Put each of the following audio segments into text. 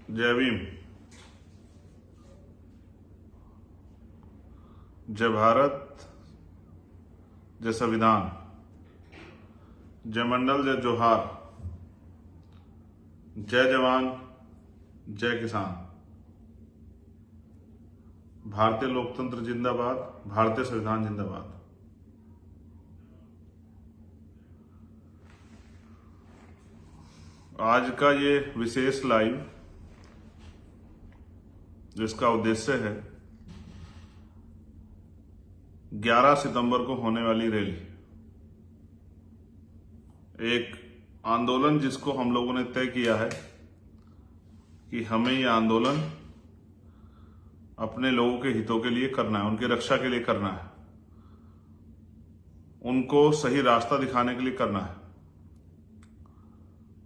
जय भीम। जय भारत, जय संविधान, जय मंडल, जय जोहार, जय जवान, जय किसान। भारतीय लोकतंत्र जिंदाबाद, भारतीय संविधान जिंदाबाद। आज का ये विशेष लाइव जिसका उद्देश्य है 11 सितंबर को होने वाली रैली, एक आंदोलन जिसको हम लोगों ने तय किया है कि हमें ये आंदोलन अपने लोगों के हितों के लिए करना है, उनकी रक्षा के लिए करना है, उनको सही रास्ता दिखाने के लिए करना है।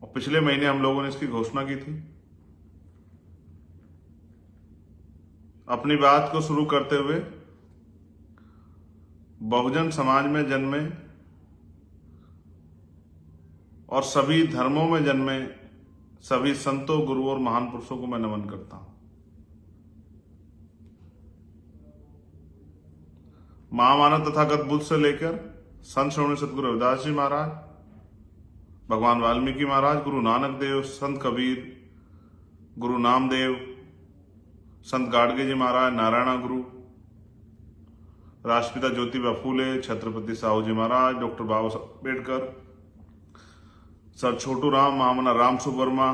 और पिछले महीने हम लोगों ने इसकी घोषणा की थी। अपनी बात को शुरू करते हुए बहुजन समाज में जन्मे और सभी धर्मों में जन्मे सभी संतों, गुरुओं और महान पुरुषों को मैं नमन करता हूं। महामानव तथागत बुद्ध से लेकर संत श्रोमणी सतगुरु रविदास जी महाराज, भगवान वाल्मीकि महाराज, गुरु नानक देव, संत कबीर, गुरु नामदेव, संत गाडगे जी महाराज, नारायण गुरु, राष्ट्रपिता ज्योतिबा फूले, छत्रपति साहू जी महाराज, डॉक्टर बाबा साहब अम्बेडकर, सर छोटू राम, महामना राम सुवर्मा,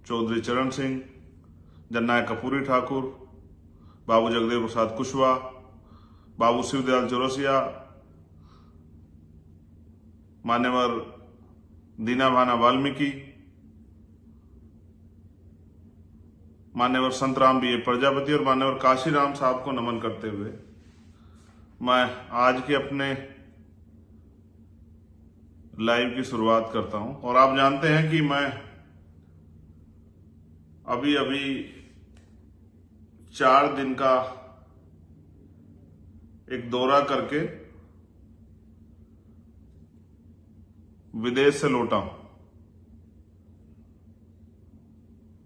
चौधरी चरण सिंह, जननायक कपूरी ठाकुर, बाबू जगदेव प्रसाद कुशवाहा, बाबू शिवदयाल चौरसिया, मान्यवर दीना भाना वाल्मीकि, मान्यवर संत राम बी ए प्रजापति और मान्यवर काशीराम साहब को नमन करते हुए मैं आज के अपने लाइव की शुरुआत करता हूं। और आप जानते हैं कि मैं अभी अभी 4 दिन का एक दौरा करके विदेश से लौटा हूं।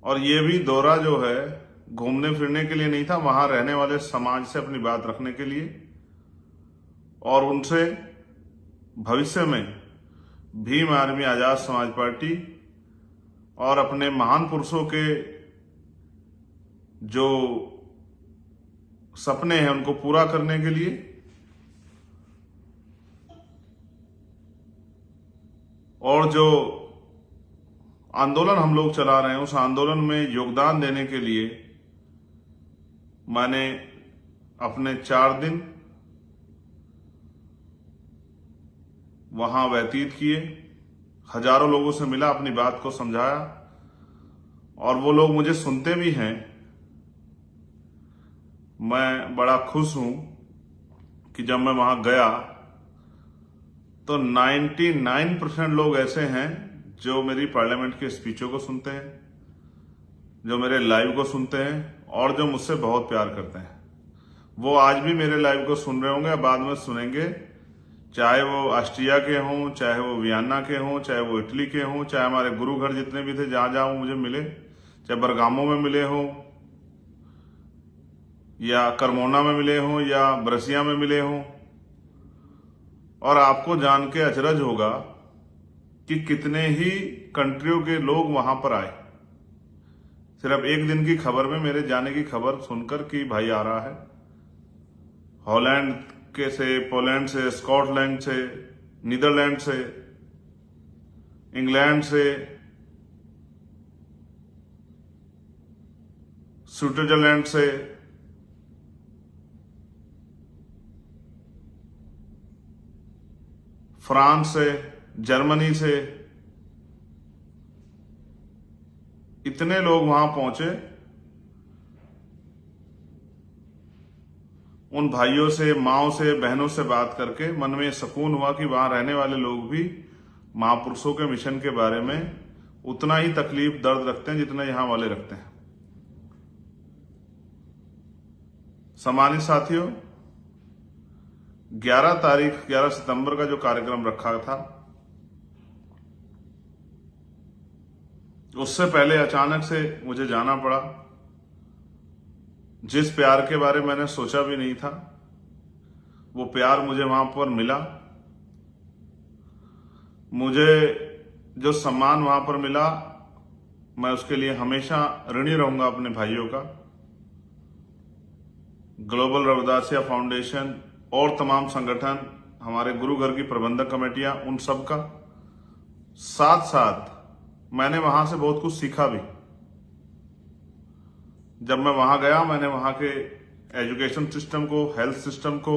और ये भी दौरा जो है घूमने फिरने के लिए नहीं था, वहां रहने वाले समाज से अपनी बात रखने के लिए और उनसे भविष्य में भीम आर्मी आजाद समाज पार्टी और अपने महान पुरुषों के जो सपने हैं उनको पूरा करने के लिए और जो आंदोलन हम लोग चला रहे हैं उस आंदोलन में योगदान देने के लिए मैंने अपने 4 दिन वहां व्यतीत किए। हजारों लोगों से मिला, अपनी बात को समझाया और वो लोग मुझे सुनते भी हैं। मैं बड़ा खुश हूं कि जब मैं वहां गया तो 99% लोग ऐसे हैं जो मेरी पार्लियामेंट के स्पीचों को सुनते हैं, जो मेरे लाइव को सुनते हैं और जो मुझसे बहुत प्यार करते हैं। वो आज भी मेरे लाइव को सुन रहे होंगे, बाद में सुनेंगे, चाहे वो ऑस्ट्रिया के हों, चाहे वो वियना के हों, चाहे वो इटली के हों, चाहे हमारे गुरु घर जितने भी थे जहां जहां वो मुझे मिले, चाहे बरगामो में मिले हों या करमोना में मिले हों या ब्रसिया में मिले हों। और आपको जान के अचरज होगा कि कितने ही कंट्रियों के लोग वहां पर आए, सिर्फ एक दिन की खबर में मेरे जाने की खबर सुनकर कि भाई आ रहा है हॉलैंड के से, पोलैंड से, स्कॉटलैंड से, नीदरलैंड से, इंग्लैंड से, स्विट्जरलैंड से, फ्रांस से, जर्मनी से, इतने लोग वहां पहुंचे। उन भाइयों से, माओ से, बहनों से बात करके मन में सुकून हुआ कि वहां रहने वाले लोग भी महापुरुषों के मिशन के बारे में उतना ही तकलीफ दर्द रखते हैं जितना यहां वाले रखते हैं। सम्मानित साथियों, 11 सितंबर का जो कार्यक्रम रखा था उससे पहले अचानक से मुझे जाना पड़ा। जिस प्यार के बारे में मैंने सोचा भी नहीं था, वो प्यार मुझे वहां पर मिला। मुझे जो सम्मान वहां पर मिला, मैं उसके लिए हमेशा ऋणी रहूंगा अपने भाइयों का। ग्लोबल रविदासिया फाउंडेशन और तमाम संगठन, हमारे गुरु घर की प्रबंधक कमेटियां, उन सब का। साथ साथ मैंने वहां से बहुत कुछ सीखा भी। जब मैं वहां गया, मैंने वहां के एजुकेशन सिस्टम को, हेल्थ सिस्टम को,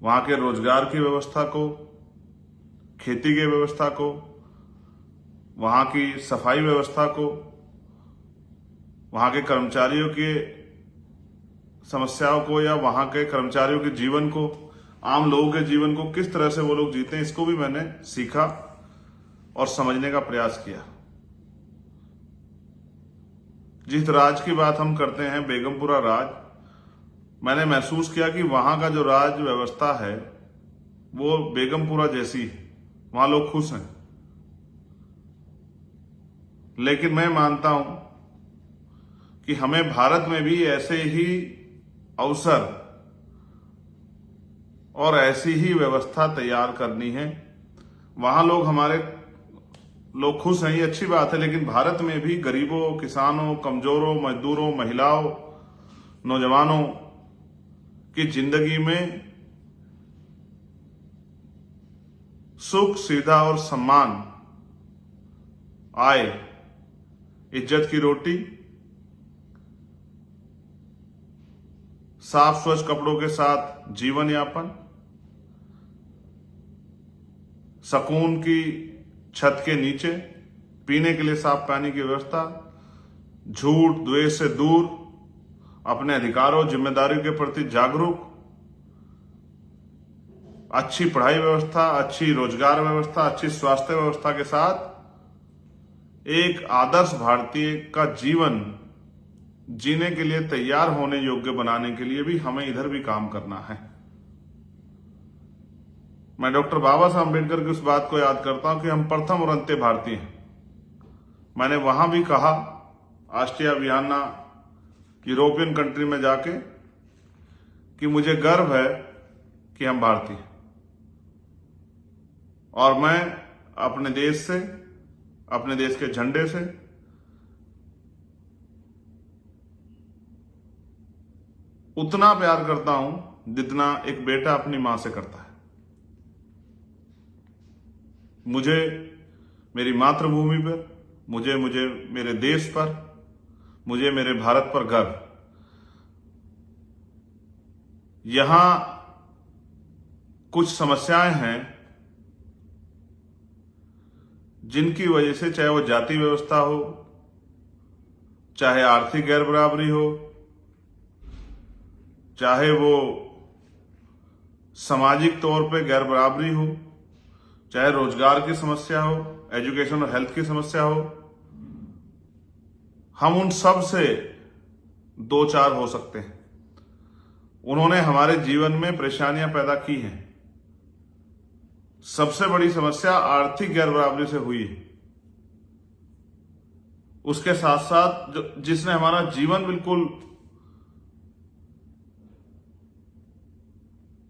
वहां के रोजगार की व्यवस्था को, खेती की व्यवस्था को, वहां की सफाई व्यवस्था को, वहां के कर्मचारियों की समस्याओं को, या वहां के कर्मचारियों के जीवन को, आम लोगों के जीवन को किस तरह से वो लोग जीते हैं, इसको भी मैंने सीखा और समझने का प्रयास किया। जिस राज की बात हम करते हैं, बेगमपुरा राज, मैंने महसूस किया कि वहां का जो राज व्यवस्था है वो बेगमपुरा जैसी है। वहां लोग खुश हैं। लेकिन मैं मानता हूं कि हमें भारत में भी ऐसे ही अवसर और ऐसी ही व्यवस्था तैयार करनी है। वहां हमारे लोग खुश हैं, ये अच्छी बात है, लेकिन भारत में भी गरीबों, किसानों, कमजोरों, मजदूरों, महिलाओं, नौजवानों की जिंदगी में सुख, सुविधा और सम्मान आए, इज्जत की रोटी, साफ स्वच्छ कपड़ों के साथ जीवन यापन, सुकून की छत के नीचे, पीने के लिए साफ पानी की व्यवस्था, झूठ द्वेष से दूर, अपने अधिकारों जिम्मेदारियों के प्रति जागरूक, अच्छी पढ़ाई व्यवस्था, अच्छी रोजगार व्यवस्था, अच्छी स्वास्थ्य व्यवस्था के साथ एक आदर्श भारतीय का जीवन जीने के लिए तैयार होने योग्य बनाने के लिए भी हमें इधर भी काम करना है। मैं डॉक्टर बाबा साहब अम्बेडकर की उस बात को याद करता हूं कि हम प्रथम और अंत्य भारतीय हैं। मैंने वहां भी कहा, ऑस्ट्रिया, वियना, यूरोपियन कंट्री में जाके, कि मुझे गर्व है कि हम भारतीय हैं और मैं अपने देश से, अपने देश के झंडे से उतना प्यार करता हूं जितना एक बेटा अपनी मां से करता है। मुझे मेरी मातृभूमि पर, मुझे मेरे देश पर, मुझे मेरे भारत पर गर्व। यहां कुछ समस्याएं हैं जिनकी वजह से, चाहे वो जाति व्यवस्था हो, चाहे आर्थिक गैर बराबरी हो, चाहे वो सामाजिक तौर पे गैर बराबरी हो, चाहे रोजगार की समस्या हो, एजुकेशन और हेल्थ की समस्या हो, हम उन सब से दो चार हो सकते हैं। उन्होंने हमारे जीवन में परेशानियां पैदा की हैं। सबसे बड़ी समस्या आर्थिक गैर बराबरी से हुई है। उसके साथ साथ जिसने हमारा जीवन बिल्कुल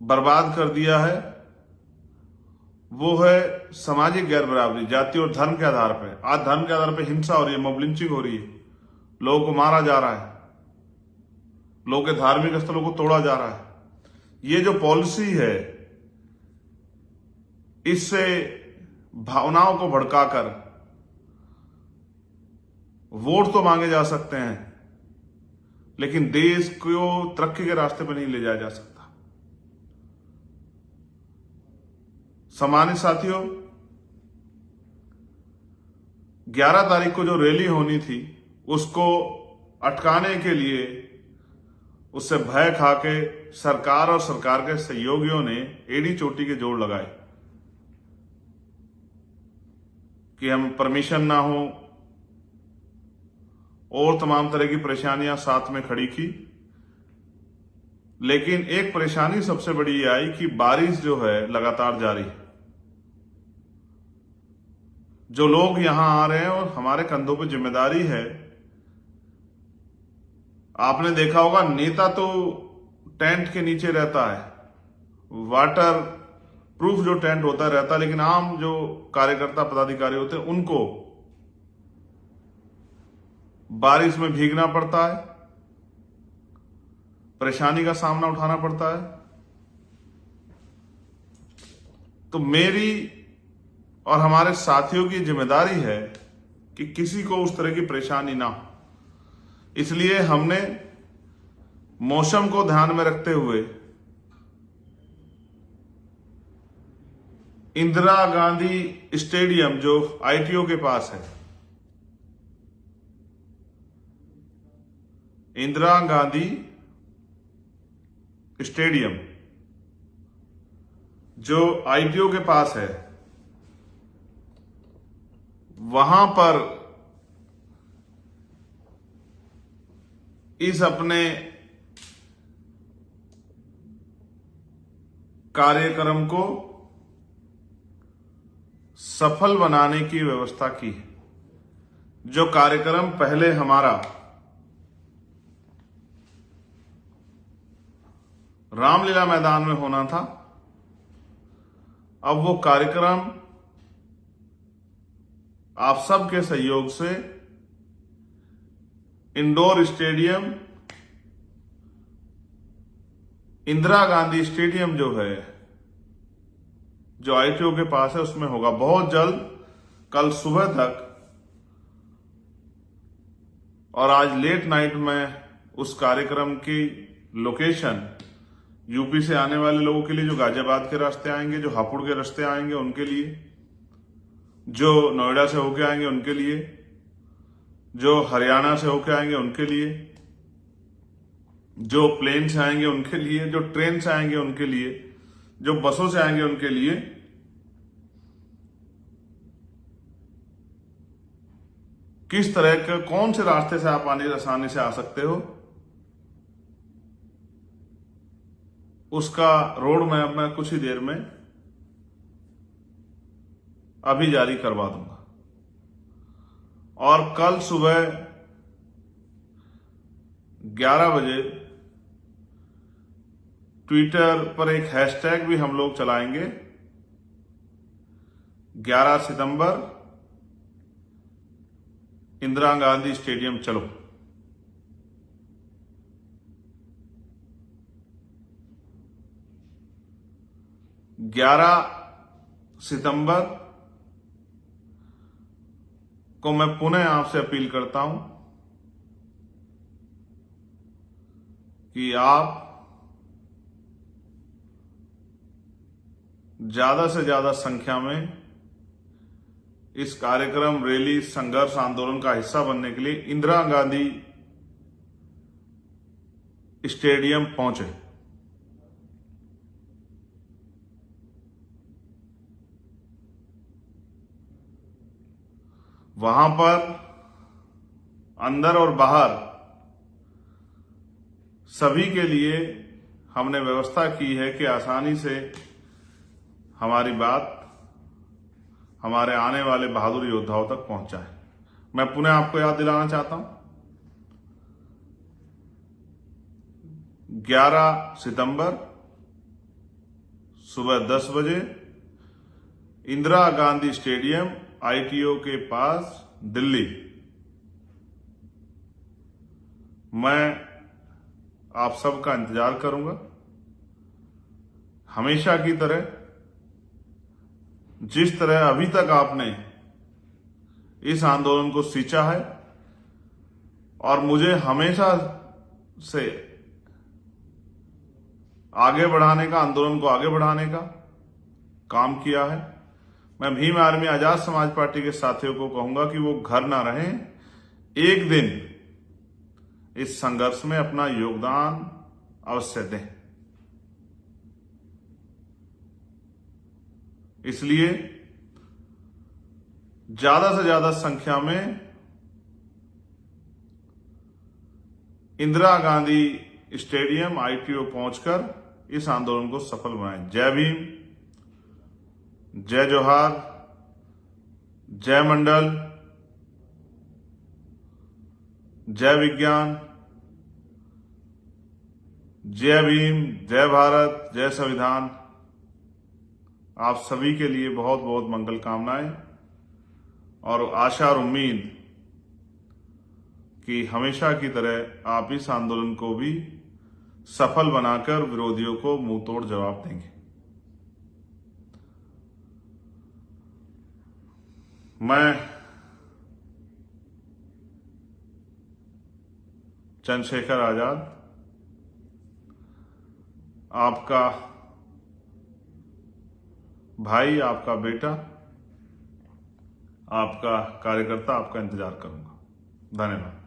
बर्बाद कर दिया है, वो है सामाजिक गैर बराबरी, जाति और धर्म के आधार पर। आज धर्म के आधार पर हिंसा हो रही है, मॉब लिंचिंग हो रही है, लोगों को मारा जा रहा है, लोगों के धार्मिक स्थलों को तोड़ा जा रहा है। ये जो पॉलिसी है, इससे भावनाओं को भड़काकर वोट तो मांगे जा सकते हैं, लेकिन देश को तरक्की के रास्ते पर नहीं ले जाया जा सकता। सम्मानित साथियों, 11 तारीख को जो रैली होनी थी, उसको अटकाने के लिए, उससे भय खाके सरकार और सरकार के सहयोगियों ने एड़ी चोटी के जोड़ लगाए कि हम परमिशन ना हो, और तमाम तरह की परेशानियां साथ में खड़ी की। लेकिन एक परेशानी सबसे बड़ी ये आई कि बारिश जो है लगातार जारी है। जो लोग यहां आ रहे हैं और हमारे कंधों पे जिम्मेदारी है। आपने देखा होगा नेता तो टेंट के नीचे रहता है, वाटर प्रूफ जो टेंट होता रहता है, लेकिन आम जो कार्यकर्ता पदाधिकारी होते हैं उनको बारिश में भीगना पड़ता है, परेशानी का सामना उठाना पड़ता है। तो मेरी और हमारे साथियों की जिम्मेदारी है कि किसी को उस तरह की परेशानी ना हो। इसलिए हमने मौसम को ध्यान में रखते हुए इंदिरा गांधी स्टेडियम जो आईटीओ के पास है, इंदिरा गांधी स्टेडियम जो आईटीओ के पास है, वहां पर इस अपने कार्यक्रम को सफल बनाने की व्यवस्था की है। जो कार्यक्रम पहले हमारा रामलीला मैदान में होना था, अब वो कार्यक्रम आप सबके सहयोग से indoor stadium Indira Gandhi stadium जो है, जो आईटीओ के पास है, उसमें होगा बहुत जल्द, कल सुबह तक। और आज लेट नाइट में उस कार्यक्रम की लोकेशन यूपी से आने वाले लोगों के लिए, जो गाजियाबाद के रास्ते आएंगे, जो हापुड़ के रास्ते आएंगे उनके लिए, जो नोएडा से होके आएंगे उनके लिए, जो हरियाणा से होके आएंगे उनके लिए, जो प्लेन से आएंगे उनके लिए, जो ट्रेन से आएंगे उनके लिए, जो बसों से आएंगे उनके लिए। किस तरह के कौन से रास्ते से आप आसानी से आ सकते हो, उसका रोड मैप मैं कुछ ही देर में अभी जारी करवा दूंगा। और कल सुबह 11 बजे ट्विटर पर एक हैशटैग भी हम लोग चलाएंगे, 11 सितंबर इंदिरा गांधी स्टेडियम चलो। सितंबर को मैं पुनः आपसे अपील करता हूं कि आप ज्यादा से ज्यादा संख्या में इस कार्यक्रम, रैली, संघर्ष आंदोलन का हिस्सा बनने के लिए इंदिरा गांधी स्टेडियम पहुंचे। वहां पर अंदर और बाहर सभी के लिए हमने व्यवस्था की है कि आसानी से हमारी बात हमारे आने वाले बहादुर योद्धाओं तक पहुंचाए। मैं पुनः आपको याद दिलाना चाहता हूं, 11 सितंबर सुबह 10 बजे इंदिरा गांधी स्टेडियम आईटीओ के पास, दिल्ली। मैं आप सबका इंतजार करूंगा। हमेशा की तरह, जिस तरह अभी तक आपने इस आंदोलन को सींचा है और मुझे हमेशा से आगे बढ़ाने का, आंदोलन को आगे बढ़ाने का काम किया है, मैं भीम आर्मी आजाद समाज पार्टी के साथियों को कहूंगा कि वो घर ना रहें, एक दिन इस संघर्ष में अपना योगदान अवश्य दें। इसलिए ज्यादा से ज्यादा संख्या में इंदिरा गांधी स्टेडियम आईटीओ पहुंचकर इस आंदोलन को सफल बनाएं। जय भीम, जय जोहार, जय मंडल, जय विज्ञान, जय भीम, जय भारत, जय संविधान। आप सभी के लिए बहुत बहुत मंगल कामनाएं और आशा और उम्मीद कि हमेशा की तरह आप इस आंदोलन को भी सफल बनाकर विरोधियों को मुंह तोड़ जवाब देंगे। मैं चंद्रशेखर आजाद, आपका भाई, आपका बेटा, आपका कार्यकर्ता, आपका इंतजार करूंगा। धन्यवाद।